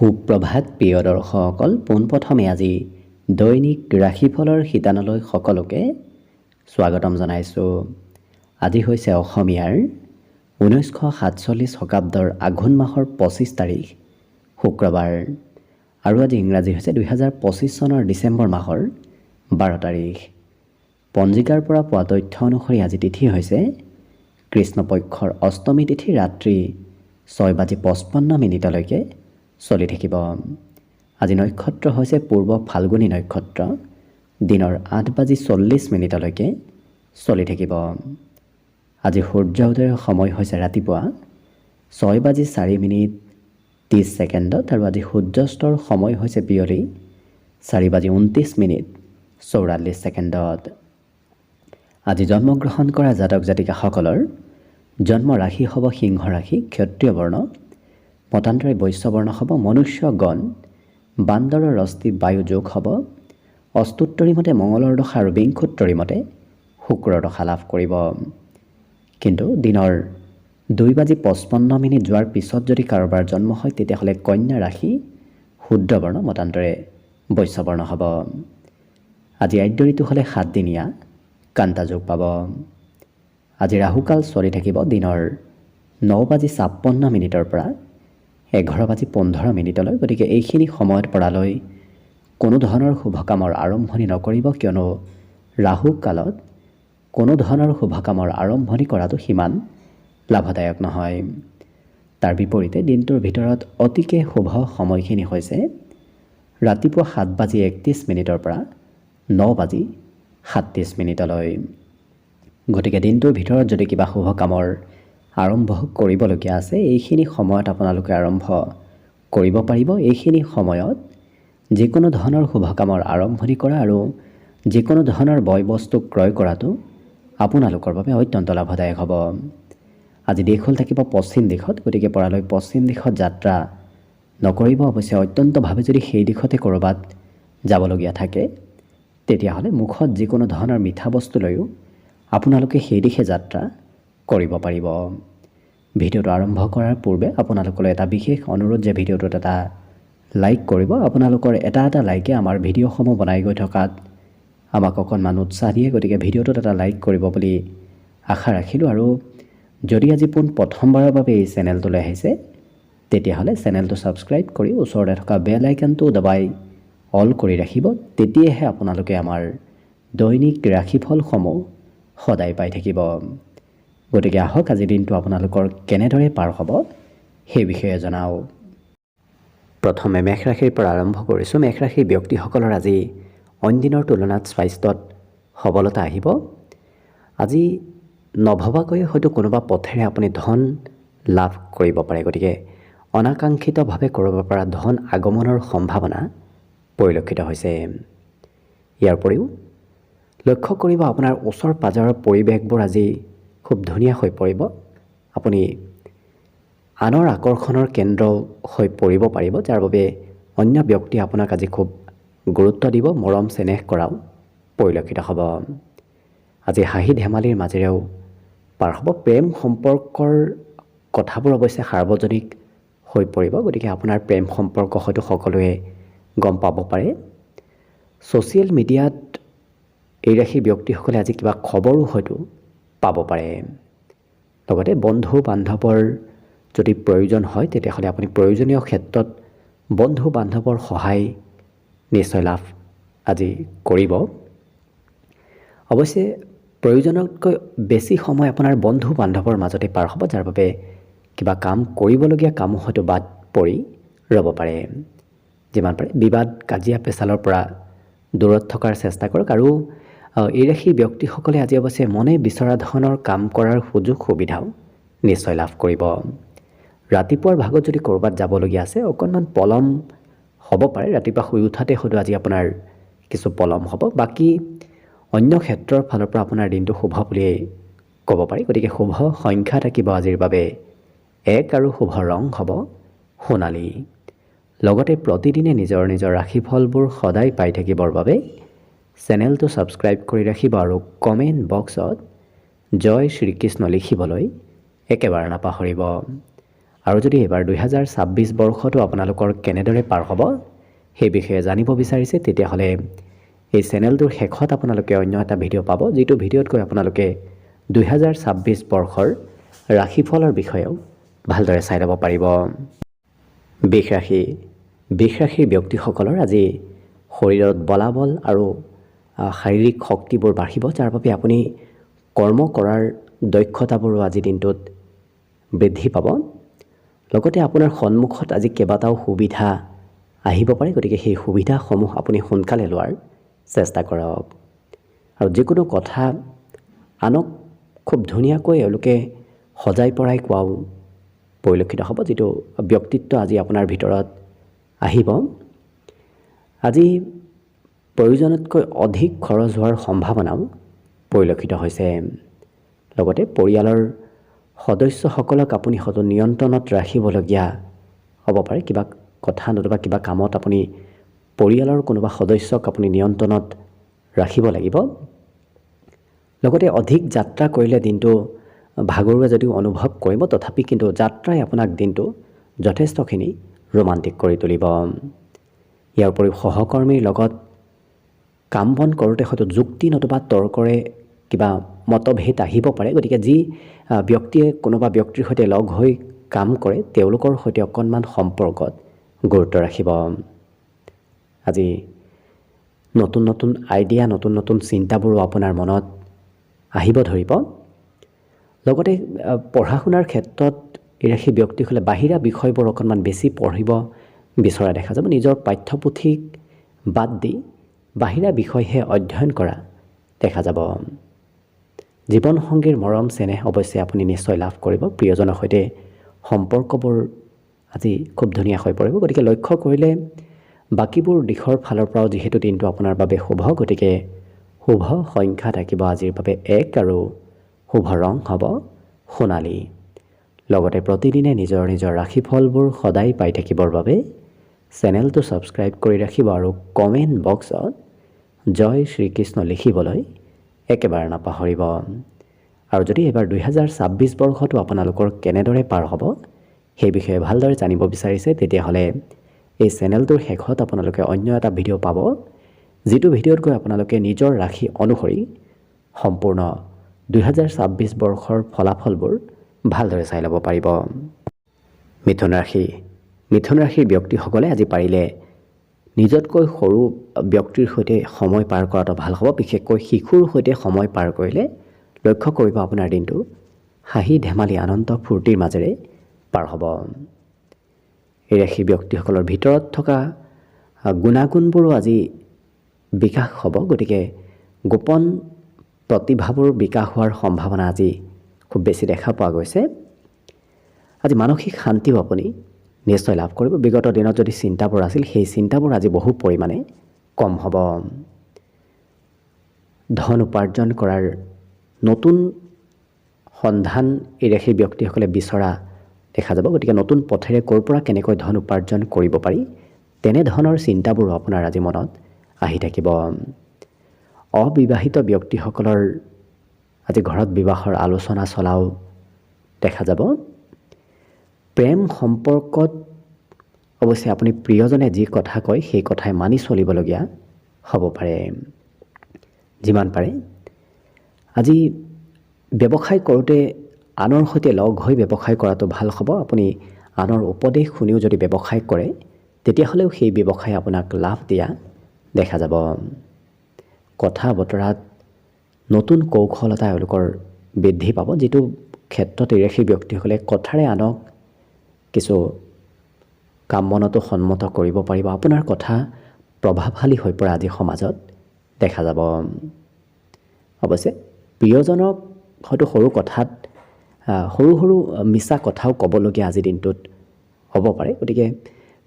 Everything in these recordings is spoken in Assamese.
সুপ্ৰভাত প্ৰিয় দৰ্শকসকল, পোনপ্ৰথমে আজি দৈনিক ৰাশিফলৰ শিতানলৈ সকলোকে স্বাগতম জনাইছোঁ। আজি হৈছে অসমীয়াৰ 1947 শকাব্দৰ আঘোণ মাহৰ 25 তাৰিখ শুক্ৰবাৰ আৰু আজি ইংৰাজী হৈছে 2025 চনৰ ডিচেম্বৰ মাহৰ 12 তাৰিখ। পঞ্জিকাৰ পৰা পোৱা তথ্য অনুসৰি আজি তিথি হৈছে কৃষ্ণপক্ষৰ অষ্টমী তিথি ৰাত্ৰি 6:55 চলি থাকিব। আজি নক্ষত্ৰ হৈছে পূৰ্ব ফাল্গুনী নক্ষত্ৰ, দিনৰ 8:40 চলি থাকিব। আজি সূৰ্য উদয়ৰ সময় হৈছে ৰাতিপুৱা 6:04 আৰু আজি সূৰ্যাস্তৰ সময় হৈছে বিয়লি 4:29 আজি জন্মগ্ৰহণ কৰা জাতক জাতিকাসকলৰ জন্ম ৰাশি হ'ব সিংহ ৰাশি, ক্ষত্ৰিয় বৰ্ণ, মতান্তৰে বৈশ্য বৰ্ণ হ'ব, মনুষ্য গণ, বান্দৰৰ ৰস্তি বায়ু যোগ হ'ব, অস্তুত্তৰী মতে মঙলৰ দশা আৰু বিংশোত্তৰী মতে শুক্ৰৰ দশা লাভ কৰিব। কিন্তু দিনৰ 2:55 যোৱাৰ পিছত যদি কাৰোবাৰ জন্ম হয় তেতিয়াহ'লে কন্যা ৰাশি, শূদ্ৰ বৰ্ণ, মতান্তৰে বৈশ্য বৰ্ণ হ'ব। আজি আদ্য ঋতু হ'লে 7 দিনীয়া, কান্তা যোগ পাব। আজি ৰাহুকাল চলি থাকিব দিনৰ 9:56 পৰা 11:15 গতিকে এইখিনি সময়ত পৰালৈ কোনো ধৰণৰ শুভ কামৰ আৰম্ভণি নকৰিব, কিয়নো ৰাহু কালত কোনো ধৰণৰ শুভ কামৰ আৰম্ভণি কৰাটো সিমান লাভদায়ক নহয়। তাৰ বিপৰীতে দিনটোৰ ভিতৰত অতিকে শুভ সময়খিনি হৈছে ৰাতিপুৱা 7:31 পৰা 9:37। গতিকে দিনটোৰ ভিতৰত যদি কিবা শুভ কামৰ আৰম্ভ কৰিবলগীয়া আছে এইখিনি সময়ত আপোনালোকে আৰম্ভ কৰিব পাৰিব। এইখিনি সময়ত যিকোনো ধৰণৰ শুভ কামৰ আৰম্ভণি কৰা আৰু যিকোনো ধৰণৰ বয় বস্তু ক্ৰয় কৰাটো আপোনালোকৰ বাবে অত্যন্ত লাভদায়ক হ'ব। আজি দেশ হ'ল থাকিব পশ্চিম দিশত, গতিকে পৰালৈ পশ্চিম দিশত যাত্ৰা নকৰিব। অৱশ্যে অত্যন্তভাৱে যদি সেই দিশতে ক'ৰবাত যাবলগীয়া থাকে তেতিয়াহ'লে মুখত যিকোনো ধৰণৰ মিঠা বস্তু লৈও আপোনালোকে সেই দিশে যাত্ৰা কৰিব পাৰিব। ভিডিঅ'টো আৰম্ভ কৰাৰ পূৰ্বে আপোনালোকলৈ এটা বিশেষ অনুৰোধ যে ভিডিঅ'টোত এটা লাইক কৰিব। আপোনালোকৰ এটা লাইকে আমাৰ ভিডিঅ'সমূহ বনাই গৈ থকাত আমাক অকণমান উৎসাহ দিয়ে, গতিকে ভিডিঅ'টোত এটা লাইক কৰিব বুলি আশা ৰাখিলোঁ। আৰু যদি আজি প্ৰথমবাৰৰ বাবে এই চেনেলটোলৈ আহিছে তেতিয়াহ'লে চেনেলটো ছাবস্ক্ৰাইব কৰি ওচৰতে থকা বেল আইকনটো দবাই অল কৰি ৰাখিব, তেতিয়াহে আপোনালোকে আমাৰ দৈনিক ৰাশিফলসমূহ সদায় পাই থাকিব। গতিকে আহক আজিৰ দিনটো আপোনালোকৰ কেনেদৰে পাৰ হ'ব সেই বিষয়ে জনাওঁ। প্ৰথমে মেষ ৰাশিৰ পৰা আৰম্ভ কৰিছোঁ। মেষ ৰাশিৰ ব্যক্তিসকলৰ আজি অইন দিনৰ তুলনাত স্বাস্থ্যত সবলতা আহিব। আজি নভবাকৈ হয়তো কোনোবা পথেৰে আপুনি ধন লাভ কৰিব পাৰে, গতিকে অনাকাংক্ষিতভাৱে কৰিব পৰা ধন আগমনৰ সম্ভাৱনা পৰিলক্ষিত হৈছে। ইয়াৰ উপৰিও লক্ষ্য কৰিব আপোনাৰ ওচৰ পাজৰৰ পৰিৱেশবোৰ আজি খুব ধুনীয়া হৈ পৰিব। আপুনি আনৰ আকৰ্ষণৰ কেন্দ্ৰ হৈ পৰিব পাৰিব, যাৰ বাবে অন্য ব্যক্তিয়ে আপোনাক আজি খুব গুৰুত্ব দিব, মৰম চেনেহ কৰাও পৰিলক্ষিত হ'ব। আজি হাঁহি ধেমালিৰ মাজেৰেও পাৰ হ'ব। প্ৰেম সম্পৰ্কৰ কথাবোৰ অৱশ্যে সাৰ্বজনিক হৈ পৰিব, গতিকে আপোনাৰ প্ৰেম সম্পৰ্ক হয়তো সকলোৱে গম পাব পাৰে। ছ'চিয়েল মিডিয়াত এই ৰাশিৰ ব্যক্তিসকলে আজি কিবা খবৰো হয়তো পাব পাৰে। লগতে বন্ধু বান্ধৱৰ যদি প্ৰয়োজন হয় তেতিয়াহ'লে আপুনি প্ৰয়োজনীয় ক্ষেত্ৰত বন্ধু বান্ধৱৰ সহায় নিশ্চয় লাভ আজি কৰিব। অৱশ্যে প্ৰয়োজনতকৈ বেছি সময় আপোনাৰ বন্ধু বান্ধৱৰ মাজতে পাৰ হ'ব, যাৰ বাবে কিবা কাম কৰিবলগীয়া কামো হয়তো বাদ পৰি ৰ'ব পাৰে। যিমান পাৰে বিবাদ কাজিয়া পেচালৰ পৰা দূৰত থকাৰ চেষ্টা কৰক। আৰু এই ৰাশিৰ ব্যক্তিসকলে আজি অৱশ্যে মনে বিচৰা ধৰণৰ কাম কৰাৰ সুযোগ সুবিধাও নিশ্চয় লাভ কৰিব। ৰাতিপুৱাৰ ভাগত যদি ক'ৰবাত যাবলগীয়া আছে অকণমান পলম হ'ব পাৰে, ৰাতিপুৱা শুই উঠাতে হয়তো আজি আপোনাৰ কিছু পলম হ'ব। বাকী অন্য ক্ষেত্ৰৰ ফালৰ পৰা আপোনাৰ দিনটো শুভ বুলিয়েই ক'ব পাৰি। গতিকে শুভ সংখ্যা থাকিব আজিৰ বাবে 1 আৰু শুভ ৰং হ'ব সোণালী। লগতে প্ৰতিদিনে নিজৰ নিজৰ ৰাশিফলবোৰ সদায় পাই থাকিবৰ বাবে চেনেলটো ছাবস্ক্ৰাইব কৰি ৰাখিব আৰু কমেণ্ট বক্সত জয় শ্ৰীকৃষ্ণ লিখিবলৈ একেবাৰে নাপাহৰিব। আৰু যদি এবাৰ 2026 বৰ্ষটো আপোনালোকৰ কেনেদৰে পাৰ হ'ব সেই বিষয়ে জানিব বিচাৰিছে তেতিয়াহ'লে এই চেনেলটোৰ শেষত আপোনালোকে অন্য এটা ভিডিঅ' পাব, যিটো ভিডিঅ'ত গৈ আপোনালোকে 2026 বৰ্ষৰ ৰাশিফলৰ বিষয়েও ভালদৰে চাই ল'ব পাৰিব। বৃষ ৰাশিৰ ব্যক্তিসকলৰ আজি শৰীৰত বলাবল আৰু শাৰীৰিক শক্তিবোৰ বাঢ়িব, যাৰ বাবে আপুনি কৰ্ম কৰাৰ দক্ষতাবোৰো আজি দিনটোত বৃদ্ধি পাব। লগতে আপোনাৰ সন্মুখত আজি কেইবাটাও সুবিধা আহিব পাৰে, গতিকে সেই সুবিধাসমূহ আপুনি সোনকালে লোৱাৰ চেষ্টা কৰক। আৰু যিকোনো কথা আনক খুব ধুনীয়াকৈ এওঁলোকে সজাই পৰাই কোৱাও পৰিলক্ষিত হ'ব, যিটো ব্যক্তিত্ব আজি আপোনাৰ ভিতৰত আহিব। আজি প্ৰয়োজনতকৈ অধিক খৰচ হোৱাৰ সম্ভাৱনাও পৰিলক্ষিত হৈছে। লগতে পৰিয়ালৰ সদস্যসকলক আপুনি হয়তো নিয়ন্ত্ৰণত ৰাখিবলগীয়া হ'ব পাৰে। কিবা কথা নতুবা কিবা কামত আপুনি পৰিয়ালৰ কোনোবা সদস্যক আপুনি নিয়ন্ত্ৰণত ৰাখিব লাগিব। লগতে অধিক যাত্ৰা কৰিলে দিনটো ভাগৰুৱা যদিও অনুভৱ কৰিব, তথাপি কিন্তু যাত্ৰাই আপোনাক দিনটো যথেষ্টখিনি ৰোমান্টিক কৰি তুলিব। ইয়াৰ উপৰিও সহকৰ্মীৰ লগত কাম বন কৰোঁতে হয়তো যুক্তি নতুবা তৰ্কৰে কিবা মতভেদ আহিব পাৰে, গতিকে যি ব্যক্তিয়ে কোনোবা ব্যক্তিৰ সৈতে লগ হৈ কাম কৰে তেওঁলোকৰ সৈতে অকণমান সম্পৰ্কত গুৰুত্ব ৰাখিব। আজি নতুন নতুন আইডিয়া, নতুন নতুন চিন্তাবোৰো আপোনাৰ মনত আহিব ধৰিব। লগতে পঢ়া শুনাৰ ক্ষেত্ৰত এই ৰাশি ব্যক্তিসকলে বাহিৰা বিষয়বোৰ অকণমান বেছি পঢ়িব বিচৰা দেখা যাব। নিজৰ পাঠ্যপুথিক বাদ দি বাহিৰা বিষয়হে অধ্যয়ন কৰা দেখা যাব। জীৱনসংগীৰ মৰম চেনেহ অৱশ্যে আপুনি নিশ্চয় লাভ কৰিব। প্ৰিয়জনৰ সৈতে সম্পৰ্কবোৰ আজি খুব ধুনীয়া হৈ পৰিব, গতিকে লক্ষ্য কৰিলে বাকীবোৰ দিশৰ ফালৰ পৰাও যিহেতু দিনটো আপোনাৰ বাবে শুভ, গতিকে শুভ সংখ্যা থাকিব আজিৰ বাবে 1 আৰু শুভ ৰং হ'ব সোণালী। লগতে প্ৰতিদিনে নিজৰ নিজৰ ৰাশিফলবোৰ সদায় পাই থাকিবৰ বাবে চেনেলটো ছাবস্ক্ৰাইব কৰি ৰাখিব আৰু কমেণ্ট বক্সত জয় শ্ৰীকৃষ্ণ লিখিবলৈ একেবাৰে নাপাহৰিব। আৰু যদি এবাৰ 2026 বৰ্ষটো আপোনালোকৰ কেনেদৰে পাৰ হ'ব সেই বিষয়ে ভালদৰে জানিব বিচাৰিছে তেতিয়াহ'লে এই চেনেলটোৰ শেষত আপোনালোকে অন্য এটা ভিডিঅ' পাব, যিটো ভিডিঅ'ত গৈ আপোনালোকে নিজৰ ৰাশি অনুসৰি সম্পূৰ্ণ 2026 বৰ্ষৰ ফলাফলবোৰ ভালদৰে চাই ল'ব পাৰিব। মিথুন ৰাশিৰ ব্যক্তিসকলে আজি পাৰিলে নিজতকৈ সৰু ব্যক্তিৰ সৈতে সময় পাৰ কৰাটো ভাল হ'ব। বিশেষকৈ শিশুৰ সৈতে সময় পাৰ কৰিলে লক্ষ্য কৰিব আপোনাৰ দিনটো হাঁহি ধেমালি আনন্দ ফূৰ্তিৰ মাজেৰে পাৰ হ'ব। এই ৰাশি ব্যক্তিসকলৰ ভিতৰত থকা গুণাগুণবোৰো আজি বিকাশ হ'ব, গতিকে গোপন প্ৰতিভাবোৰ বিকাশ হোৱাৰ সম্ভাৱনা আজি খুব বেছি দেখা পোৱা গৈছে। আজি মানসিক শান্তিও আপুনি নিশ্চয় লাভ কৰিব। বিগত দিনত যদি চিন্তাবোৰ আছিল সেই চিন্তাবোৰ আজি বহু পৰিমাণে কম হ'ব। ধন উপাৰ্জন কৰাৰ নতুন সন্ধান এই ৰাশিৰ ব্যক্তিসকলে বিচৰা দেখা যাব, গতিকে নতুন পথেৰে ক'ৰ পৰা কেনেকৈ ধন উপাৰ্জন কৰিব পাৰি তেনেধৰণৰ চিন্তাবোৰো আপোনাৰ আজি মনত আহি থাকিব। অবিবাহিত ব্যক্তিসকলৰ আজি ঘৰত বিবাহৰ আলোচনা চলাও দেখা যাব। প্ৰেম সম্পৰ্কত অৱশ্যে আপুনি প্ৰিয়জনে যি কথা কয় সেই কথাই মানি চলিবলগীয়া হ'ব পাৰে। যিমান পাৰে আজি ব্যৱসায় কৰোঁতে আনৰ সৈতে লগ হৈ ব্যৱসায় কৰাটো ভাল হ'ব। আপুনি আনৰ উপদেশ শুনিও যদি ব্যৱসায় কৰে তেতিয়াহ'লেও সেই ব্যৱসায় আপোনাক লাভ দিয়া দেখা যাব। কথা বতৰাত নতুন কৌশলতা এওঁলোকৰ বৃদ্ধি পাব, যিটো ক্ষেত্ৰত এই ৰাশিৰ ব্যক্তিসকলে কথাৰে আনক কিছু কাম বনতো সন্মত কৰিব পাৰিব। আপোনাৰ কথা প্ৰভাৱশালী হৈ পৰা আজি সমাজত দেখা যাব। অৱশ্যে প্ৰিয়জনক হয়তো সৰু কথাত সৰু সৰু মিছা কথাও ক'বলগীয়া আজিৰ দিনটোত হ'ব পাৰে, গতিকে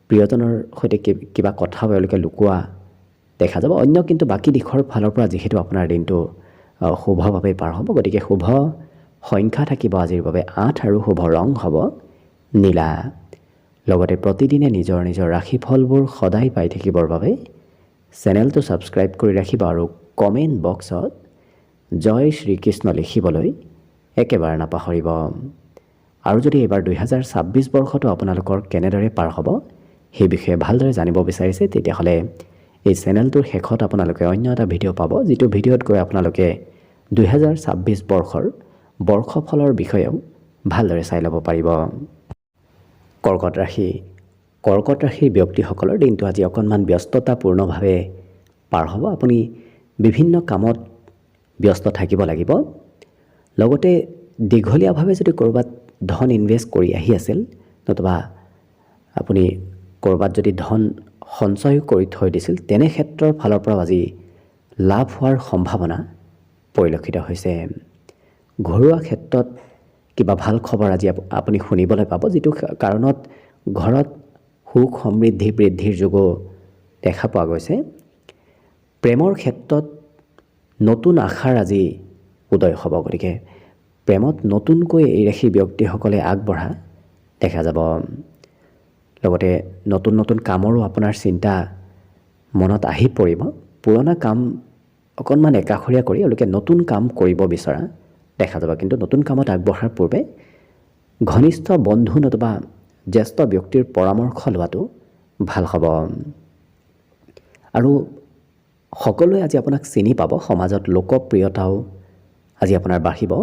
প্ৰিয়জনৰ সৈতে কিবা কথাও এওঁলোকে লুকোৱা দেখা যাব। অন্য কিন্তু বাকী দিশৰ ফালৰ পৰা যিহেতু আপোনাৰ দিনটো শুভভাৱে পাৰ হ'ব, গতিকে শুভ সংখ্যা থাকিব আজিৰ বাবে 8 আৰু শুভ ৰং হ'ব নীলা। লগতে প্ৰতিদিনে নিজৰ নিজৰ ৰাশিফলবোৰ সদায় পাই থাকিবৰ বাবে চেনেলটো ছাবস্ক্ৰাইব কৰি ৰাখিব আৰু কমেণ্ট বক্সত জয় শ্ৰীকৃষ্ণ লিখিবলৈ একেবাৰে নাপাহৰিব। আৰু যদি এইবাৰ 2026 বৰ্ষটো আপোনালোকৰ কেনেদৰে পাৰ হ'ব সেই বিষয়ে ভালদৰে জানিব বিচাৰিছে তেতিয়াহ'লে এই চেনেলটোৰ শেষত আপোনালোকে অন্য এটা ভিডিঅ' পাব, যিটো ভিডিঅ'ত গৈ আপোনালোকে 2026 বৰ্ষৰ বৰ্ষফলৰ বিষয়েও ভালদৰে চাই ল'ব পাৰিব। কৰ্কট ৰাশি। কৰ্কট ৰাশিৰ ব্যক্তিসকলৰ দিনটো আজি অকণমান ব্যস্ততাপূৰ্ণভাৱে পাৰ হ'ব। আপুনি বিভিন্ন কামত ব্যস্ত থাকিব লাগিব। লগতে দীঘলীয়াভাৱে যদি ক'ৰবাত ধন ইনভেষ্ট কৰি আহি আছিল, নতুবা আপুনি ক'ৰবাত যদি ধন সঞ্চয় কৰি থৈ দিছিল, তেনে ক্ষেত্ৰৰ ফালৰ পৰাও আজি লাভ হোৱাৰ সম্ভাৱনা পৰিলক্ষিত হৈছে। ঘৰুৱা ক্ষেত্ৰত কিবা ভাল খবৰ আজি আপুনি শুনিবলৈ পাব, যিটো কাৰণত ঘৰত সুখ সমৃদ্ধি বৃদ্ধিৰ যোগো দেখা পোৱা গৈছে। প্ৰেমৰ ক্ষেত্ৰত নতুন আশাৰ আজি উদয় হ'ব, গতিকে প্ৰেমত নতুনকৈ এই ৰাশি ব্যক্তিসকলে আগবঢ়া দেখা যাব। লগতে নতুন নতুন কামৰো আপোনাৰ চিন্তা মনত আহি পৰিব। পুৰণা কাম অকণমান একাষৰীয়া কৰি এওঁলোকে নতুন কাম কৰিব বিচৰা দেখা যাব, কিন্তু নতুন কামত আগবঢ়াৰ পূৰ্বে ঘনিষ্ঠ বন্ধু নতুবা জ্যেষ্ঠ ব্যক্তিৰ পৰামৰ্শ লোৱাটো ভাল হ'ব। আৰু সকলোৱে আজি আপোনাক চিনি পাব, সমাজত লোকপ্ৰিয়তাও আজি আপোনাৰ বাঢ়িব।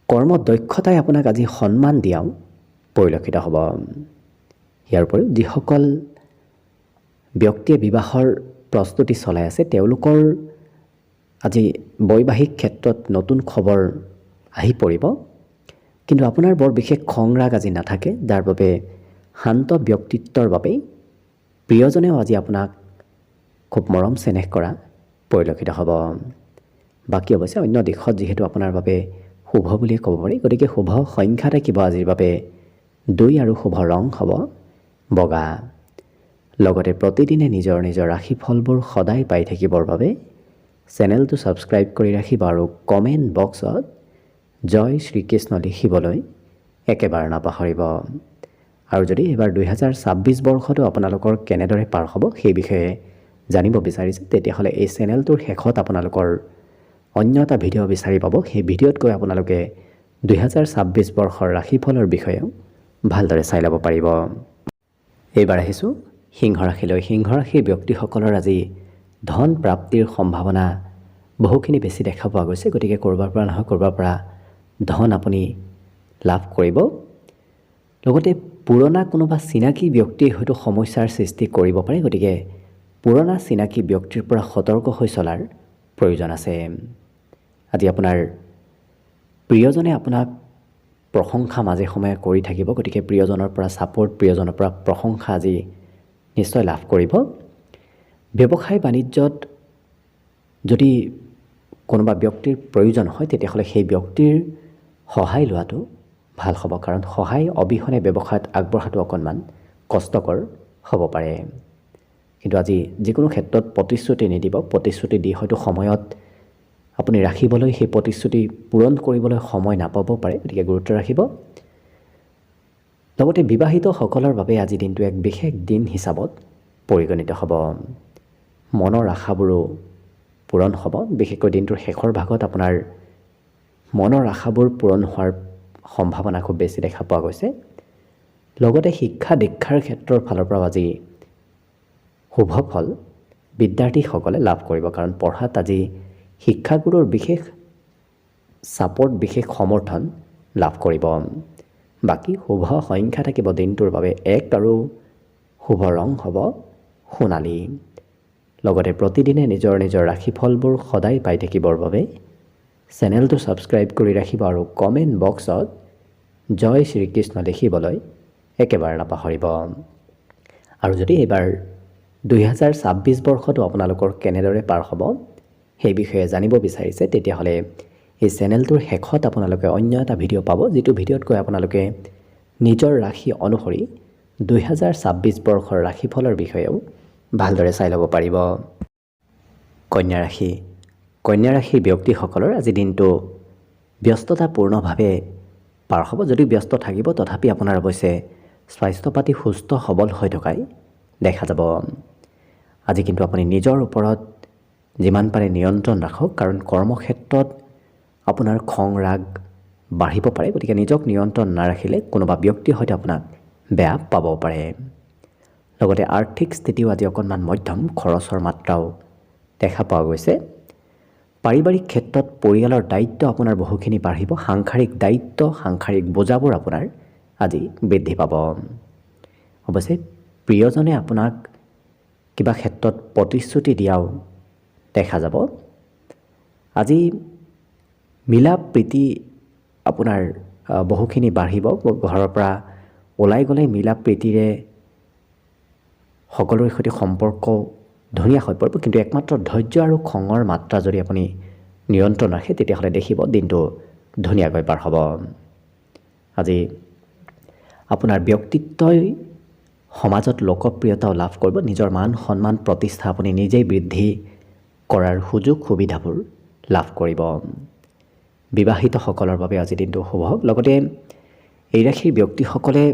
কৰ্ম দক্ষতাই আপোনাক আজি সন্মান দিয়াও পৰিলক্ষিত হ'ব। ইয়াৰ উপৰিও যিসকল ব্যক্তিয়ে বিবাহৰ প্ৰস্তুতি চলাই আছে তেওঁলোকৰ আজি বৈবাহিক ক্ষেত্ৰত নতুন খবৰ আহি পৰিব, কিন্তু আপোনাৰ বৰ বিশেষ খং ৰাগ আজি নাথাকে, যাৰ বাবে শান্ত ব্যক্তিত্বৰ বাবেই প্ৰিয়জনেও আজি আপোনাক খুব মৰম চেনেহ কৰা পৰিলক্ষিত হ'ব। বাকী অৱশ্যে অন্য দিশত যিহেতু আপোনাৰ বাবে শুভ বুলিয়ে ক'ব পাৰি, গতিকে শুভ সংখ্যা থাকিব আজিৰ বাবে 2 আৰু শুভ ৰং হ'ব বগা। লগতে প্ৰতিদিনে নিজৰ নিজৰ ৰাশিফলবোৰ সদায় পাই থাকিবৰ বাবে চেনেলটো ছাবস্ক্ৰাইব কৰি ৰাখিব আৰু কমেণ্ট বক্সত জয় শ্ৰীকৃষ্ণ লিখিবলৈ একেবাৰে নাপাহৰিব। আৰু যদি এইবাৰ 2026 বৰ্ষটো আপোনালোকৰ কেনেদৰে পাৰ হ'ব সেই বিষয়ে জানিব বিচাৰিছে, তেতিয়াহ'লে এই চেনেলটোৰ শেষত আপোনালোকৰ অন্য এটা ভিডিঅ' বিচাৰি পাব। সেই ভিডিঅ'ত গৈ আপোনালোকে 2026 বৰ্ষৰ ৰাশিফলৰ বিষয়েও ভালদৰে চাই ল'ব পাৰিব। এইবাৰ আহিছোঁ সিংহ ৰাশিলৈ। সিংহ ৰাশিৰ ব্যক্তিসকলৰ আজি ধন প্ৰাপ্তিৰ সম্ভাৱনা বহুখিনি বেছি দেখা পোৱা গৈছে, গতিকে ক'ৰবাৰ পৰা নহয় ক'ৰবাৰ পৰা ধন আপুনি লাভ কৰিব। লগতে পুৰণা কোনোবা চিনাকি ব্যক্তিয়ে হয়তো সমস্যাৰ সৃষ্টি কৰিব পাৰে, গতিকে পুৰণা চিনাকি ব্যক্তিৰ পৰা সতৰ্ক হৈ চলাৰ প্ৰয়োজন আছে। আজি আপোনাৰ প্ৰিয়জনে আপোনাক প্ৰশংসা মাজে সময়ে কৰি থাকিব, গতিকে প্ৰিয়জনৰ পৰা ছাপোৰ্ট, প্ৰিয়জনৰ পৰা প্ৰশংসা আজি নিশ্চয় লাভ কৰিব। ব্যৱসায় বাণিজ্যত যদি কোনোবা ব্যক্তিৰ প্ৰয়োজন হয় তেতিয়াহ'লে সেই ব্যক্তিৰ সহায় লোৱাটো ভাল হ'ব, কাৰণ সহায় অবিহনে ব্যৱসায়ত আগবঢ়াটো অকণমান কষ্টকৰ হ'ব পাৰে। কিন্তু আজি যিকোনো ক্ষেত্ৰত প্ৰতিশ্ৰুতি নিদিব, প্ৰতিশ্ৰুতি দি হয়তো সময়ত আপুনি ৰাখিবলৈ সেই প্ৰতিশ্ৰুতি পূৰণ কৰিবলৈ সময় নাপাব পাৰে, গতিকে গুৰুত্ব ৰাখিব। লগতে বিবাহিতসকলৰ বাবে আজি দিনটো এক বিশেষ দিন হিচাপত পৰিগণিত হ'ব। মনৰ আশাবোৰো পূৰণ হ'ব, বিশেষকৈ দিনটোৰ শেষৰ ভাগত আপোনাৰ মনৰ আশাবোৰ পূৰণ হোৱাৰ সম্ভাৱনা খুব বেছি দেখা পোৱা গৈছে। লগতে শিক্ষা দীক্ষাৰ ক্ষেত্ৰৰ ফালৰ পৰা আজি শুভ ফল বিদ্যাৰ্থীসকলে লাভ কৰিব, কাৰণ পঢ়াত আজি শিক্ষাগুৰুৰ বিশেষ ছাপোৰ্ট, বিশেষ সমৰ্থন লাভ কৰিব। বাকী শুভ সংখ্যা থাকিব দিনটোৰ বাবে 1 আৰু শুভ ৰং হ'ব সোণালী। লগতে প্ৰতিদিনে নিজৰ নিজৰ ৰাশিফলবোৰ সদায় পাই থাকিবৰ বাবে চেনেলটো ছাবস্ক্ৰাইব কৰি ৰাখিব আৰু কমেণ্ট বক্সত জয় শ্ৰীকৃষ্ণ লিখিবলৈ একেবাৰে নাপাহৰিব। আৰু যদি এইবাৰ 2026 বৰ্ষটো আপোনালোকৰ কেনেদৰে পাৰ হ'ব সেই বিষয়ে জানিব বিচাৰিছে, তেতিয়াহ'লে এই চেনেলটোৰ শেষত আপোনালোকে অন্য এটা ভিডিঅ' পাব, যিটো ভিডিঅ'ত গৈ আপোনালোকে নিজৰ ৰাশি অনুসৰি 2026 বৰ্ষৰ ৰাশিফলৰ বিষয়েও ভালদৰে চাই ল'ব পাৰিব। কন্যা ৰাশি। কন্যা ৰাশিৰ ব্যক্তিসকলৰ আজি দিনটো ব্যস্ততাপূৰ্ণভাৱে পাৰ হ'ব। যদিও ব্যস্ত থাকিব তথাপি আপোনাৰ অৱশ্যে স্বাস্থ্য পাতি সুস্থ সবল হৈ থকাই দেখা যাব। আজি কিন্তু আপুনি নিজৰ ওপৰত যিমান পাৰে নিয়ন্ত্ৰণ ৰাখক, কাৰণ কৰ্মক্ষেত্ৰত আপোনাৰ খং ৰাগ বাঢ়িব পাৰে। গতিকে নিজক নিয়ন্ত্ৰণ নাৰাখিলে কোনোবা ব্যক্তিয়ে হয়তো আপোনাক বেয়া পাব পাৰে। লগতে আৰ্থিক স্থিতিও আজি অকণমান মধ্যম, খৰচৰ মাত্ৰাও দেখা পোৱা গৈছে। পাৰিবাৰিক ক্ষেত্ৰত পৰিয়ালৰ দায়িত্ব আপোনাৰ বহুখিনি বাঢ়িব। সাংসাৰিক দায়িত্ব, সাংসাৰিক বোজাবোৰ আপোনাৰ আজি বৃদ্ধি পাব। অৱশ্যে প্ৰিয়জনে আপোনাক কিবা ক্ষেত্ৰত প্ৰতিশ্ৰুতি দিয়াও দেখা যাব। আজি মিলা প্ৰীতি আপোনাৰ বহুখিনি বাঢ়িব। ঘৰৰ পৰা ওলাই গ'লে মিলা প্ৰীতিৰে সকলোৰে সৈতে সম্পৰ্ক ধুনীয়া হৈ পৰিব। কিন্তু একমাত্ৰ ধৈৰ্য আৰু খঙৰ মাত্ৰা যদি আপুনি নিয়ন্ত্ৰণ ৰাখে তেতিয়াহ'লে দেখিব দিনটো ধুনীয়াকৈ পাৰ হ'ব। আজি আপোনাৰ ব্যক্তিত্বই সমাজত লোকপ্ৰিয়তাও লাভ কৰিব। নিজৰ মান সন্মান প্ৰতিষ্ঠা আপুনি নিজেই বৃদ্ধি কৰাৰ সুযোগ সুবিধাবোৰ লাভ কৰিব। বিবাহিতসকলৰ বাবে আজি দিনটো শুভ হওক। লগতে এই ৰাশিৰ ব্যক্তিসকলে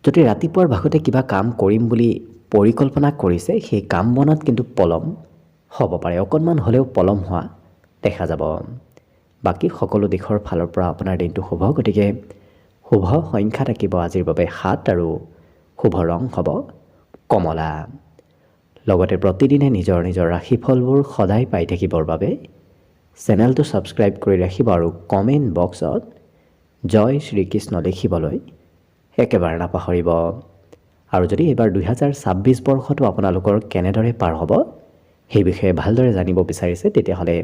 যদি ৰাতিপুৱাৰ ভাগতে কিবা কাম কৰিম বুলি পৰিকল্পনা কৰিছে, সেই কাম বনত কিন্তু পলম হ'ব পাৰে। অকণমান হ'লেও পলম হোৱা দেখা যাব। বাকী সকলো দিশৰ ফালৰ পৰা আপোনাৰ দিনটো শুভ। গতিকে শুভ সংখ্যা থাকিব আজিৰ বাবে 7 আৰু শুভ ৰং হ'ব কমলা। লগতে প্ৰতিদিনে নিজৰ নিজৰ ৰাশিফলবোৰ সদায় পাই থাকিবৰ বাবে চেনেলটো ছাবস্ক্ৰাইব কৰি ৰাখিব আৰু কমেণ্ট বক্সত জয় শ্ৰীকৃষ্ণ লিখিবলৈ একেবাৰে নাপাহৰিব। আৰু যদি এইবাৰ 2026 বৰ্ষটো আপোনালোকৰ কেনেদৰে পাৰ হ'ব সেই বিষয়ে ভালদৰে জানিব বিচাৰিছে, তেতিয়াহ'লে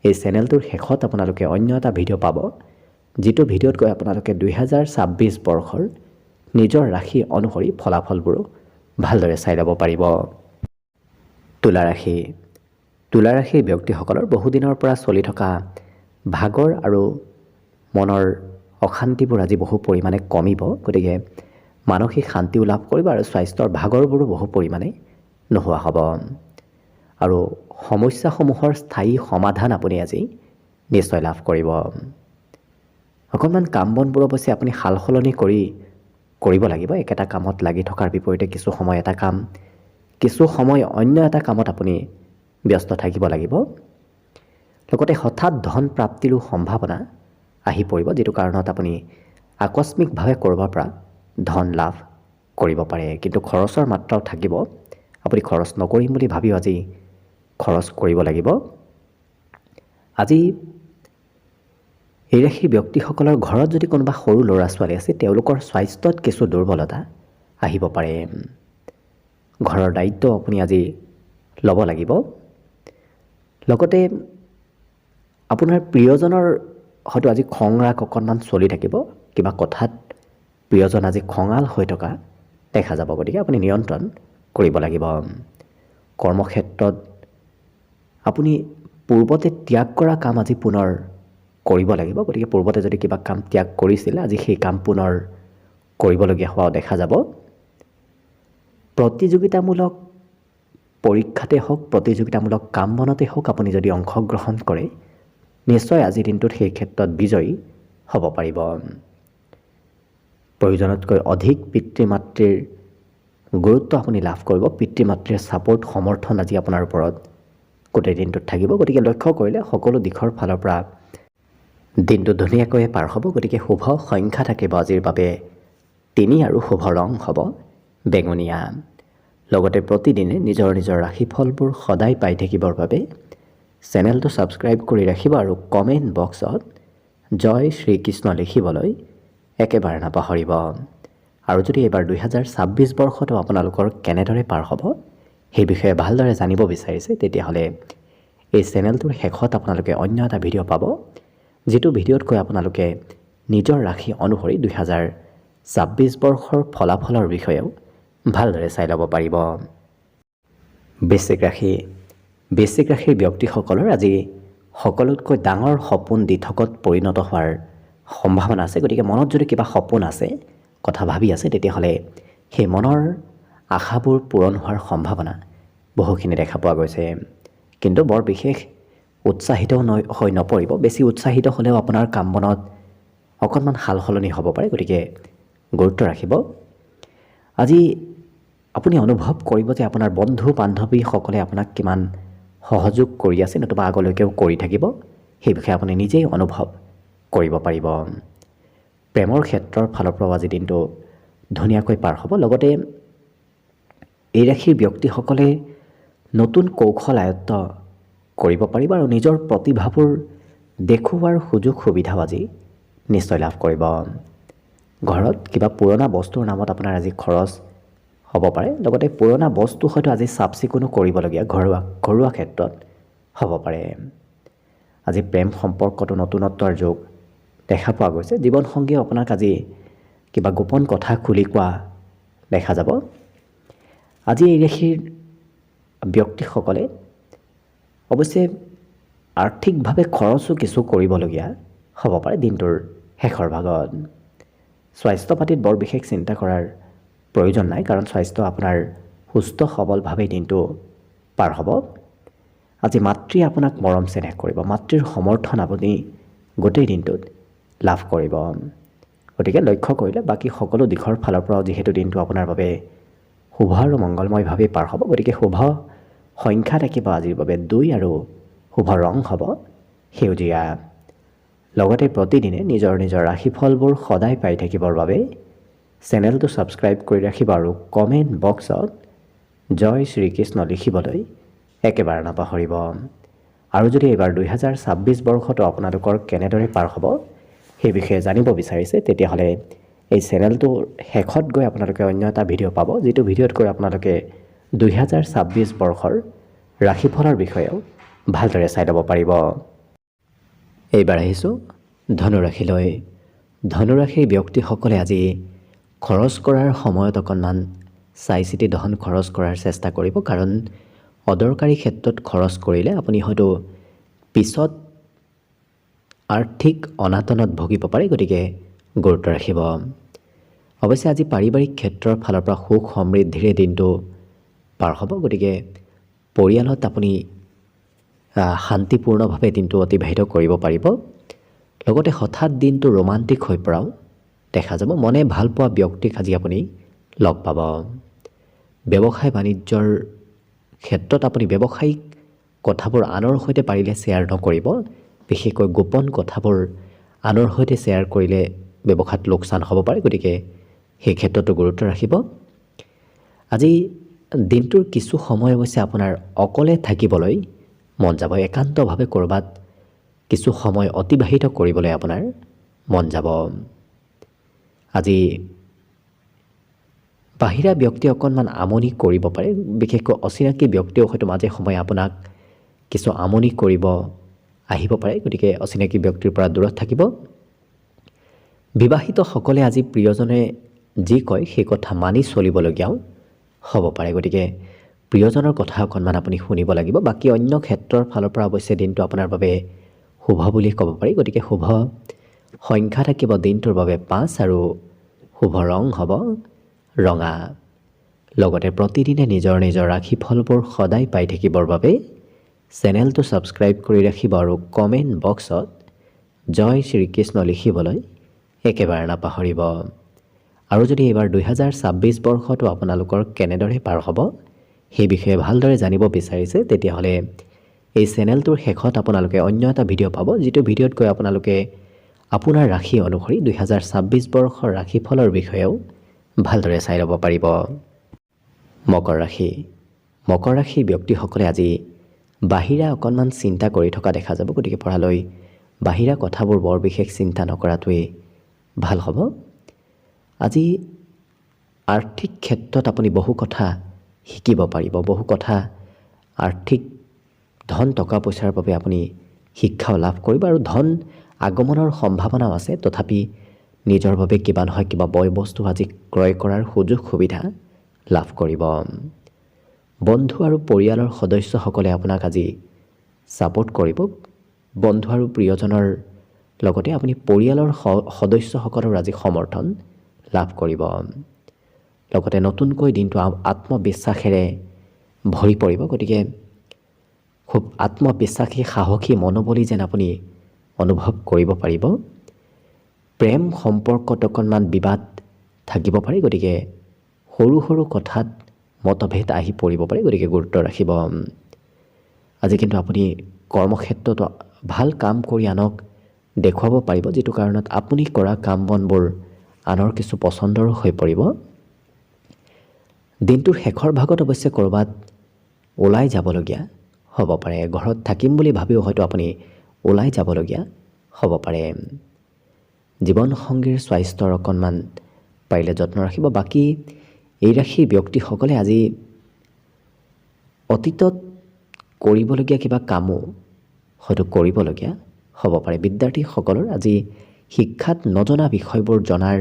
এই চেনেলটোৰ শেষত আপোনালোকে অন্য এটা ভিডিঅ' পাব, যিটো ভিডিঅ'ত গৈ আপোনালোকে 2026 বৰ্ষৰ নিজৰ ৰাশি অনুসৰি ফলাফলবোৰো ভালদৰে চাই ল'ব পাৰিব। তুলা ৰাশি। তুলা ৰাশিৰ ব্যক্তিসকলৰ বহুদিনৰ পৰা চলি থকা ভাগৰ আৰু মনৰ অশান্তিবোৰ আজি বহু পৰিমাণে কমিব। গতিকে মানসিক শান্তিও লাভ কৰিব আৰু স্বাস্থ্যৰ ভাগৰবোৰো বহু পৰিমাণে নোহোৱা হ'ব। আৰু সমস্যাসমূহৰ স্থায়ী সমাধান আপুনি আজি নিশ্চয় লাভ কৰিব। অকণমান কাম বনবোৰ অৱশ্যে আপুনি সাল সলনি কৰিব লাগিব। একেটা কামত লাগি থকাৰ বিপৰীতে কিছু সময় এটা কাম, কিছু সময় অন্য এটা কামত আপুনি ব্যস্ত থাকিব লাগিব। লগতে হঠাৎ ধন প্ৰাপ্তিৰো সম্ভাৱনা আহি পৰিব, যিটো কাৰণত আপুনি আকস্মিকভাৱে ক'ৰবাৰ পৰা ধন লাভ কৰিব পাৰে। কিন্তু খৰচৰ মাত্ৰাও থাকিব। আপুনি খৰচ নকৰিম বুলি ভাবিও আজি খৰচ কৰিব লাগিব। আজি এই ৰাশিৰ ব্যক্তিসকলৰ ঘৰত যদি কোনোবা সৰু ল'ৰা ছোৱালী আছে, তেওঁলোকৰ স্বাস্থ্যত কিছু দুৰ্বলতা আহিব পাৰে। ঘৰৰ দায়িত্ব আপুনি আজি ল'ব লাগিব। লগতে আপোনাৰ প্ৰিয়জনৰ হয়তো আজি খং ৰাগ অকণমান চলি থাকিব। কিবা কথাত প্ৰিয়জন আজি খঙাল হৈ থকা দেখা যাব। গতিকে আপুনি নিয়ন্ত্ৰণ কৰিব লাগিব। কৰ্মক্ষেত্ৰত আপুনি পূৰ্বতে ত্যাগ কৰা কাম আজি পুনৰ কৰিব লাগিব। গতিকে পূৰ্বতে যদি কিবা কাম ত্যাগ কৰিছিলে, আজি সেই কাম পুনৰ কৰিবলগীয়া হোৱাও দেখা যাব। প্ৰতিযোগিতামূলক পৰীক্ষাতে হওক, প্ৰতিযোগিতামূলক কাম বনতে হওক আপুনি যদি অংশগ্ৰহণ কৰে, নিশ্চয় আজিৰ দিনটোত সেই ক্ষেত্ৰত বিজয়ী হ'ব পাৰিব। প্ৰয়োজনতকৈ অধিক পিতৃ মাতৃৰ গুৰুত্ব আপুনি লাভ কৰিব। পিতৃ মাতৃৰ ছাপোৰ্ট, সমৰ্থন আজি আপোনাৰ ওপৰত গোটেই দিনটোত থাকিব। গতিকে লক্ষ্য কৰিলে সকলো দিশৰ ফালৰ পৰা দিনটো ধুনীয়াকৈ পাৰ হ'ব। গতিকে শুভ সংখ্যা থাকিব আজিৰ বাবে 3 আৰু শুভ ৰং হ'ব বেঙুনীয়া। লগতে প্ৰতিদিনে নিজৰ নিজৰ ৰাশিফলবোৰ সদায় পাই থাকিবৰ বাবে চেনেলটো ছাবস্ক্ৰাইব কৰি ৰাখিব আৰু কমেণ্ট বক্সত জয় শ্ৰীকৃষ্ণ লিখিবলৈ একেবাৰে নাপাহৰিব। আৰু যদি এইবাৰ 2026 বৰ্ষটো আপোনালোকৰ কেনেদৰে পাৰ হ'ব সেই বিষয়ে ভালদৰে জানিব বিচাৰিছে, তেতিয়াহ'লে এই চেনেলটোৰ শেষত আপোনালোকে অন্য এটা ভিডিঅ' পাব, যিটো ভিডিঅ'ত কৈ আপোনালোকে নিজৰ ৰাশি অনুসৰি 2026 বৰ্ষৰ ফলাফলৰ বিষয়েও ভালদৰে চাই ল'ব পাৰিব। বৃশ্চিক ৰাশি। বৃশ্চিক ৰাশিৰ ব্যক্তিসকলৰ আজি সকলোতকৈ ডাঙৰ সপোন দিঠকত পৰিণত হোৱাৰ সম্ভাৱনা আছে। গতিকে মনত যদি কিবা সপোন আছে, কথা ভাবি আছে, তেতিয়াহ'লে সেই মনৰ আশাবোৰ পূৰণ হোৱাৰ সম্ভাৱনা বহুখিনি দেখা পোৱা গৈছে। কিন্তু বৰ বিশেষ উৎসাহিত হৈ নপৰিব। বেছি উৎসাহিত হ'লেও আপোনাৰ কাম বনত অকণমান সাল সলনি হ'ব পাৰে। গতিকে গুৰুত্ব ৰাখিব। আজি আপুনি অনুভৱ কৰিব যে আপোনাৰ বন্ধু বান্ধৱীসকলে আপোনাক কিমান সহযোগ কৰি আছে, নতুবা আগলৈকেও কৰি থাকিব। সেই বিষয়ে আপুনি নিজেই অনুভৱ কৰিব পাৰিব। প্ৰেমৰ ক্ষেত্ৰৰ ফালৰ পৰাও আজি দিনটো ধুনীয়াকৈ পাৰ হ'ব। লগতে এই ৰাশিৰ ব্যক্তিসকলে নতুন কৌশল আয়ত্ত কৰিব পাৰিব আৰু নিজৰ প্ৰতিভাবোৰ দেখুওৱাৰ সুযোগ সুবিধাও আজি নিশ্চয় লাভ কৰিব। ঘৰত কিবা পুৰণা বস্তুৰ নামত আপোনাৰ আজি খৰচ হ'ব পাৰে। লগতে পুৰণা বস্তু হয়তো আজি চাফ চিকুণো কৰিবলগীয়া ঘৰুৱা ক্ষেত্ৰত হ'ব পাৰে। আজি প্ৰেম সম্পৰ্কটো নতুনত্বৰ যোগ দেখা পোৱা গৈছে। জীৱনসংগীয়ে আপোনাক আজি কিবা গোপন কথা খুলি কোৱা দেখা যাব। আজি এই ৰাশিৰ ব্যক্তিসকলে অৱশ্যে আৰ্থিকভাৱে খৰচো কিছু কৰিবলগীয়া হ'ব পাৰে দিনটোৰ শেষৰ ভাগত। স্বাস্থ্য পাতিত বৰ বিশেষ চিন্তা কৰাৰ প্ৰয়োজন নাই, কাৰণ স্বাস্থ্য আপোনাৰ সুস্থ সবলভাৱে দিনটো পাৰ হ'ব। আজি মাতৃয়ে আপোনাক মৰম চেনেহ কৰিব। মাতৃৰ সমৰ্থন আপুনি গোটেই দিনটোত লাভ কৰিব। গতিকে লক্ষ্য কৰিলে বাকী সকলো দিশৰ ফালৰ পৰাও যিহেতু দিনটো আপোনাৰ বাবে শুভ আৰু মংগলময়ভাৱে পাৰ হ'ব, গতিকে শুভ সংখ্যা থাকিব আজিৰ বাবে 2 আৰু শুভ ৰং হ'ব সেউজীয়া। লগতে প্ৰতিদিনে নিজৰ ৰাশিফলবোৰ সদায় পাই থাকিবৰ বাবে চেনেলটো ছাবস্ক্ৰাইব কৰি ৰাখিব আৰু কমেণ্ট বক্সত জয় শ্ৰীকৃষ্ণ লিখিবলৈ একেবাৰে নাপাহৰিব। আৰু যদি এইবাৰ 2026 বৰ্ষটো আপোনালোকৰ কেনেদৰে পাৰ হ'ব সেই বিষয়ে জানিব বিচাৰিছে, তেতিয়াহ'লে এই চেনেলটোৰ শেষত গৈ আপোনালোকে অন্য এটা ভিডিঅ' পাব, যিটো ভিডিঅ'ত গৈ আপোনালোকে 2026 বৰ্ষৰ ৰাশিফলৰ বিষয়েও ভালদৰে চাই ল'ব পাৰিব। এইবাৰ আহিছোঁ ধনুৰাশিলৈ। ধনুৰাশিৰ ব্যক্তিসকলে আজি খৰচ কৰাৰ সময়ত অকণমান চাই চিতি ধন খৰচ কৰাৰ চেষ্টা কৰিব, কাৰণ অদৰকাৰী ক্ষেত্ৰত খৰচ কৰিলে আপুনি হয়তো পিছত আৰ্থিক অনাটনত ভুগিব পাৰে। গতিকে গুৰুত্ব ৰাখিব। অৱশ্যে আজি পাৰিবাৰিক ক্ষেত্ৰৰ ফালৰ পৰা সুখ সমৃদ্ধিৰে দিনটো পাৰ হ'ব। গতিকে পৰিয়ালত আপুনি শান্তিপূৰ্ণভাৱে দিনটো অতিবাহিত কৰিব পাৰিব। লগতে হঠাৎ দিনটো ৰোমান্টিক হৈ পৰাও দেখা যাব। মনে ভাল পোৱা ব্যক্তিক আজি আপুনি লগ পাব। ব্যৱসায় বাণিজ্যৰ ক্ষেত্ৰত আপুনি ব্যৱসায়িক কথাবোৰ আনৰ সৈতে পাৰিলে শ্বেয়াৰ নকৰিব। বিশেষকৈ গোপন কথাবোৰ আনৰ সৈতে শ্বেয়াৰ কৰিলে ব্যৱসায়ত লোকচান হ'ব পাৰে। গতিকে সেই ক্ষেত্ৰতো গুৰুত্ব ৰাখিব। আজি দিনটোৰ কিছু সময় অৱশ্যে আপোনাৰ অকলে থাকিবলৈ মন যাব। একান্তভাৱে ক'ৰবাত কিছু সময় অতিবাহিত কৰিবলৈ আপোনাৰ মন যাব। আজি বাহিৰা ব্যক্তি অকণমান আমনি কৰিব পাৰে। বিশেষকৈ অচিনাকি ব্যক্তিও হয়তো মাজে সময়ে আপোনাক কিছু আমনি কৰিব আহিব পাৰে। গতিকে অচিনাকি ব্যক্তিৰ পৰা দূৰত থাকিব। বিবাহিতসকলে আজি প্ৰিয়জনে যি কয় সেই কথা মানি চলিবলগীয়াও হ'ব পাৰে। গতিকে প্ৰিয়জনৰ কথা অকণমান আপুনি শুনিব লাগিব। বাকী অন্য ক্ষেত্ৰৰ ফালৰ পৰা অৱশ্যে দিনটো আপোনাৰ বাবে শুভ বুলি ক'ব পাৰি। গতিকে শুভ সংখ্যা থাকিব দিনটোৰ বাবে 5 আৰু শুভ ৰং হ'ব ৰঙা। লগতে প্ৰতিদিনে নিজৰ ৰাশিফলবোৰ সদায় পাই থাকিবৰ বাবে চেনেলটো ছাবস্ক্ৰাইব কৰি ৰাখিব আৰু কমেণ্ট বক্সত জয় শ্ৰীকৃষ্ণ লিখিবলৈ একেবাৰে নাপাহৰিব। আৰু যদি এইবাৰ 2026 বৰ্ষটো আপোনালোকৰ কেনেদৰে পাৰ হ'ব সেই বিষয়ে ভালদৰে জানিব বিচাৰিছে, তেতিয়াহ'লে এই চেনেলটোৰ শেষত আপোনালোকে অন্য এটা ভিডিঅ' পাব, যিটো ভিডিঅ'ত গৈ আপোনালোকে আপোনাৰ ৰাশি অনুসৰি 2026 বৰ্ষৰ ৰাশিফলৰ বিষয়েও ভালদৰে চাই ল'ব পাৰিব। মকৰ ৰাশি। মকৰ ৰাশিৰ ব্যক্তিসকলে আজি বাহিৰা অকণমান চিন্তা কৰি থকা দেখা যাব। গতিকে পৰালৈ বাহিৰা কথাবোৰ বৰ বিশেষ চিন্তা নকৰাটোৱেই ভাল হ'ব। আজি আৰ্থিক ক্ষেত্ৰত আপুনি বহু কথা শিকিব পাৰিব। বহু কথা আৰ্থিক ধন টকা পইচাৰ বাবে আপুনি শিক্ষাও লাভ কৰিব আৰু ধন আগমনৰ সম্ভাৱনাও আছে। তথাপি নিজৰ বাবে কিবা নহয় কিবা বয় বস্তু আজি ক্ৰয় কৰাৰ সুযোগ সুবিধা লাভ কৰিব। বন্ধু আৰু পৰিয়ালৰ সদস্যসকলে আপোনাক আজি ছাপোৰ্ট কৰিব। বন্ধু আৰু প্ৰিয়জনৰ লগতে আপুনি পৰিয়ালৰ সদস্যসকলৰ আজি সমৰ্থন লাভ কৰিব। লগতে নতুনকৈ দিনটো আত্মবিশ্বাসেৰে ভৰি পৰিব। গতিকে খুব আত্মবিশ্বাসী সাহসী মনোবলী যেন আপুনি অনুভৱ কৰিব পাৰিব। প্ৰেম সম্পৰ্কত অকণমান বিবাদ থাকিব পাৰে। গতিকে সৰু সৰু কথাত মতভেদ আহি পৰিব পাৰে। গতিকে গুৰুত্ব ৰাখিব। আজি কিন্তু আপুনি কৰ্মক্ষেত্ৰত ভাল কাম কৰি আনক দেখুৱাব পাৰিব, যিটো কাৰণত আপুনি কৰা কাম বনবোৰ আনৰ কিছু পচন্দৰো হৈ পৰিব। দিনটোৰ শেষৰ ভাগত অৱশ্যে ক'ৰবাত ওলাই যাবলগীয়া হ'ব পাৰে। ঘৰত থাকিম বুলি ভাবিও হয়তো আপুনি ওলাই যাবলগীয়া হ'ব পাৰে। জীৱনসংগীৰ স্বাস্থ্যৰ অকণমান পাৰিলে যত্ন ৰাখিব। বাকী এই ৰাশিৰ ব্যক্তিসকলে আজি অতীতত কৰিবলগীয়া কিবা কামো হয়তো কৰিবলগীয়া হ'ব পাৰে। বিদ্যাৰ্থীসকলৰ আজি শিক্ষাত নজনা বিষয়বোৰ জনাৰ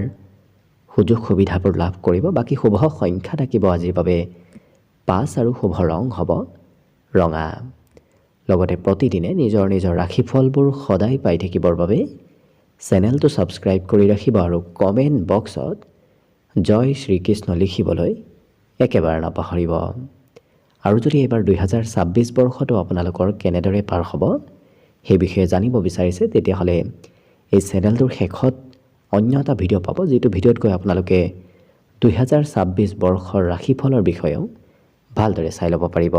সুযোগ সুবিধাবোৰ লাভ কৰিব। বাকী শুভ সংখ্যা থাকিব আজিৰ বাবে 5 আৰু শুভ ৰং হ'ব ৰঙা। লগতে প্ৰতিদিনে নিজৰ নিজৰ ৰাশিফলবোৰ সদায় পাই থাকিবৰ বাবে চেনেলটো ছাবস্ক্ৰাইব কৰি ৰাখিব আৰু কমেণ্ট বক্সত জয় শ্ৰীকৃষ্ণ লিখিবলৈ একেবাৰে নাপাহৰিব। আৰু যদি এইবাৰ 2026 বৰ্ষটো আপোনালোকৰ কেনেদৰে পাৰ হ'ব সেই বিষয়ে জানিব বিচাৰিছে, তেতিয়াহ'লে এই চেনেলটোৰ শেষত অন্য এটা ভিডিঅ' পাব, যিটো ভিডিঅ'ত গৈ আপোনালোকে 2026 বৰ্ষৰ ৰাশিফলৰ বিষয়েও ভালদৰে চাই ল'ব পাৰিব।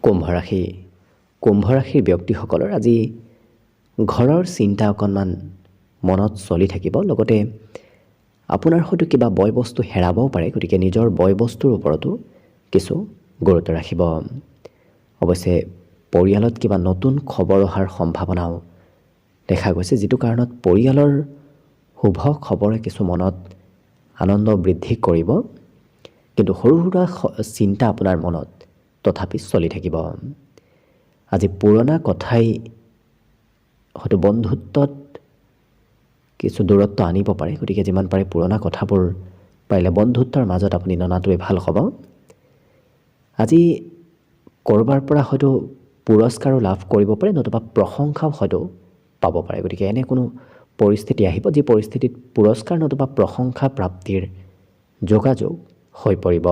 কুম্ভ ৰাশি। কুম্ভ ৰাশিৰ ব্যক্তিসকলৰ আজি ঘৰৰ চিন্তা অকণমান মনত চলি থাকিব। লগতে আপোনাৰ হয়তো কিবা বয় বস্তু হেৰাবও পাৰে, গতিকে নিজৰ বয় বস্তুৰ ওপৰতো কিছু গুৰুত্ব ৰাখিব। অৱশ্যে পৰিয়ালত কিবা নতুন খবৰ অহাৰ সম্ভাৱনাও দেখা গৈছে, যিটো কাৰণত পৰিয়ালৰ শুভ খবৰে কিছু মনত আনন্দ বৃদ্ধি কৰিব। কিন্তু সৰু সুৰা চিন্তা আপোনাৰ মনত তথাপি চলি থাকিব। আজি পুৰণা কথাই হয়তো বন্ধুত্বত কিছু দূৰত্ব আনিব পাৰে, গতিকে যিমান পাৰে পুৰণা কথাবোৰ পাৰিলে বন্ধুত্বৰ মাজত আপুনি ননাটোৱে ভাল হ'ব। আজি ক'ৰবাৰ পৰা হয়তো পুৰস্কাৰো লাভ কৰিব পাৰে, নতুবা প্ৰশংসাও হয়তো পাব পাৰে। গতিকে এনে কোনো পৰিস্থিতি আহিব যি পৰিস্থিতিত পুৰস্কাৰ নতুবা প্ৰশংসা প্ৰাপ্তিৰ যোগাযোগ হৈ পৰিব।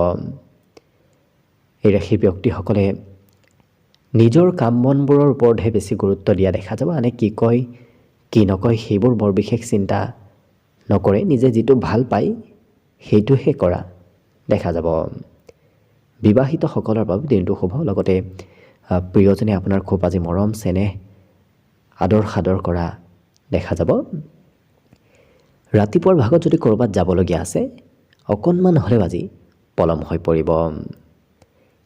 এই ৰাশিৰ ব্যক্তিসকলে নিজৰ কাম বনবোৰৰ ওপৰতহে বেছি গুৰুত্ব দিয়া দেখা যাব। আনে কি কয় কি নকয় সেইবোৰ বৰ বিশেষ চিন্তা নকৰে, নিজে যিটো ভাল পায় সেইটোহে কৰা দেখা যাব। বিবাহিতসকলৰ বাবে দিনটো শুভ। লগতে প্ৰিয়জনে আপোনাৰ খুব আজি মৰম চেনেহ আদৰ সাদৰ কৰা দেখা যাব। ৰাতিপুৱাৰ ভাগত যদি ক'ৰবাত যাবলগীয়া আছে, অকণমান হ'লেও আজি পলম হৈ পৰিব।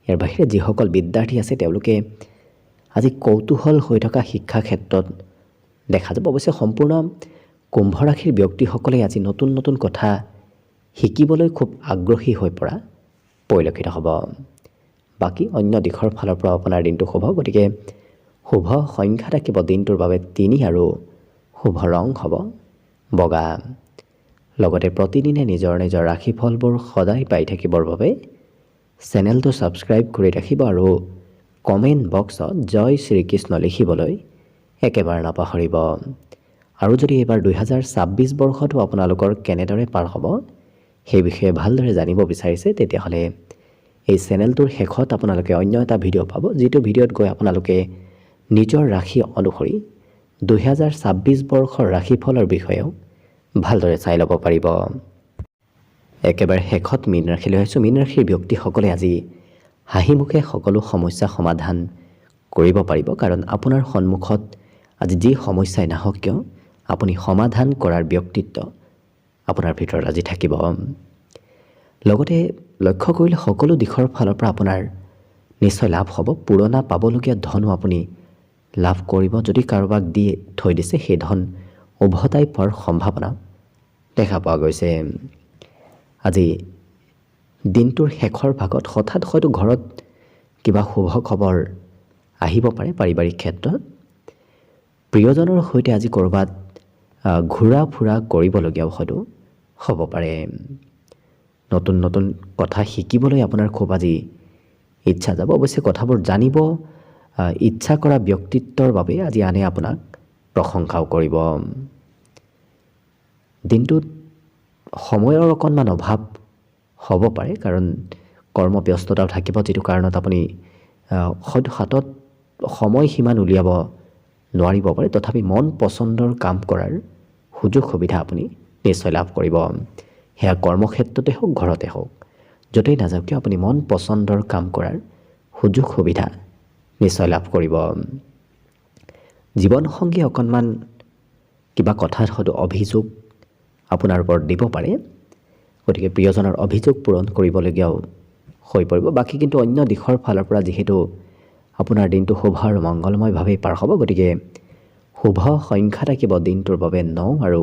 ইয়াৰ বাহিৰে যিসকল বিদ্যাৰ্থী আছে তেওঁলোকে আজি কৌতূহল হৈ থকা শিক্ষা ক্ষেত্ৰত দেখা যাব। অৱশ্যে সম্পূৰ্ণ কুম্ভ ৰাশিৰ ব্যক্তিসকলে আজি নতুন নতুন কথা শিকিবলৈ খুব আগ্ৰহী হৈ পৰা পৰিলক্ষিত হ'ব। বাকী অন্য দিশৰ ফালৰ পৰা আপোনাৰ দিনটো শুভ। গতিকে শুভ সংখ্যা থাকিব দিনটোৰ বাবে 3 আৰু শুভ ৰং হ'ব বগা। লগতে প্ৰতিদিনে নিজৰ নিজৰ ৰাশিফলবোৰ সদায় পাই থাকিবৰ বাবে চেনেলটো ছাবস্ক্ৰাইব কৰি ৰাখিব আৰু কমেণ্ট বক্সত জয় শ্ৰীকৃষ্ণ লিখিবলৈ একেবাৰে নাপাহৰিব। আৰু যদি এইবাৰ 2026 বৰ্ষটো আপোনালোকৰ কেনেদৰে পাৰ হ'ব সেই বিষয়ে ভালদৰে জানিব বিচাৰিছে, তেতিয়াহ'লে এই চেনেলটোৰ শেষত আপোনালোকে অন্য এটা ভিডিঅ' পাব, যিটো ভিডিঅ'ত গৈ আপোনালোকে নিজৰ ৰাশি অনুসৰি 2026 বৰ্ষৰ ৰাশিফলৰ বিষয়েও ভালদৰে চাই ল'ব পাৰিব। একেবাৰে শেষত মীন ৰাশিলৈ আহিছোঁ। মীন ৰাশিৰ ব্যক্তিসকলে আজি হাঁহিমুখে সকলো সমস্যা সমাধান কৰিব পাৰিব, কাৰণ আপোনাৰ সন্মুখত আজি যি সমস্যাই নাহক কিয় আপুনি সমাধান কৰাৰ ব্যক্তিত্ব আপোনাৰ ভিতৰত আজি থাকিব। লগতে লক্ষ্য কৰিলে সকলো দিশৰ ফালৰ পৰা আপোনাৰ নিশ্চয় লাভ হ'ব। পুৰণা পাবলগীয়া ধনো আপুনি লাভ কৰিব। যদি কাৰোবাক দি থৈ দিছে সেই ধন উভতাই পোৱাৰ সম্ভাৱনা দেখা পোৱা গৈছে। আজি দিনটোৰ শেষৰ ভাগত হঠাৎ হয়তো ঘৰত কিবা শুভ খবৰ আহিব পাৰে। পাৰিবাৰিক ক্ষেত্ৰত প্ৰিয়জনৰ সৈতে আজি ক'ৰবাত ঘূৰা ফুৰা কৰিবলগীয়াও হয়তো হ'ব পাৰে। নতুন নতুন কথা শিকিবলৈ আপোনাৰ খুব আজি ইচ্ছা যাব। অৱশ্যে কথাবোৰ জানিব ইচ্ছা কৰা ব্যক্তিত্বৰ বাবে আজি আনে আপোনাক প্ৰশংসাও কৰিব। দিনটোত সময়ৰ অকণমান অভাৱ হ'ব পাৰে, কাৰণ কৰ্মব্যস্ততাও থাকিব, যিটো কাৰণত আপুনি হয়তো হাতত সময় সিমান উলিয়াব নোৱাৰিব পাৰে। তথাপি মন পচন্দৰ কাম কৰাৰ সুযোগ সুবিধা আপুনি নিশ্চয় লাভ কৰিব। সেয়া কৰ্মক্ষেত্ৰতে হওক ঘৰতে হওক, য'তেই নাযাওক কিয় আপুনি মন পচন্দৰ কাম কৰাৰ সুযোগ সুবিধা নিশ্চয় লাভ কৰিব। জীৱনসংগী অকণমান কিবা কথাত হয়তো অভিযোগ আপোনাৰ ওপৰত দিব পাৰে, গতিকে প্ৰিয়জনৰ অভিযোগ পূৰণ কৰিবলগীয়াও হৈ পৰিব। বাকী কিন্তু অন্য দিশৰ ফালৰ পৰা যিহেতু আপোনাৰ দিনটো শুভ আৰু মংগলময়ভাৱেই পাৰ হ'ব, গতিকে শুভ সংখ্যা থাকিব দিনটোৰ বাবে 9 আৰু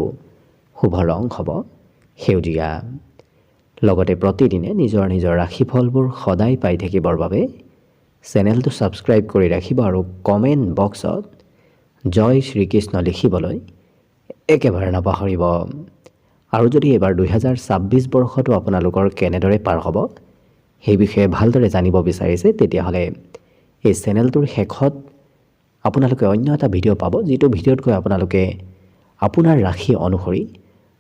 শুভ ৰং হ'ব সেউজীয়া। লগতে প্ৰতিদিনে নিজৰ নিজৰ ৰাশিফলবোৰ সদায় পাই থাকিবৰ বাবে চেনেলটো ছাবস্ক্ৰাইব কৰি ৰাখিব আৰু কমেণ্ট বক্সত জয় শ্ৰীকৃষ্ণ লিখিবলৈ একেবাৰে নাপাহৰিব। আৰু যদি এইবাৰ 2026 বৰ্ষটো আপোনালোকৰ কেনেদৰে পাৰ হ'ব সেই বিষয়ে ভালদৰে জানিব বিচাৰিছে, তেতিয়াহ'লে এই চেনেলটোৰ শেষত আপোনালোকে অন্য এটা ভিডিঅ' পাব, যিটো ভিডিঅ'ত গৈ আপোনালোকে আপোনাৰ ৰাশি অনুসৰি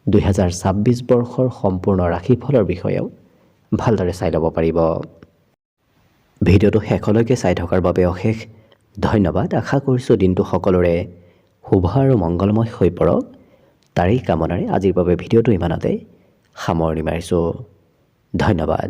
2026 বৰ্ষৰ সম্পূৰ্ণ ৰাশিফলৰ বিষয়েও ভালদৰে চাই ল'ব পাৰিব। ভিডিঅ'টো শেষলৈকে চাই থকাৰ বাবে অশেষ ধন্যবাদ। আশা কৰিছোঁ দিনটো সকলোৰে শুভ আৰু মংগলময় হৈ পৰক, তাৰেই কামনাৰে আজিৰ বাবে ভিডিঅ'টো ইমানতে সামৰণি মাৰিছোঁ। ধন্যবাদ।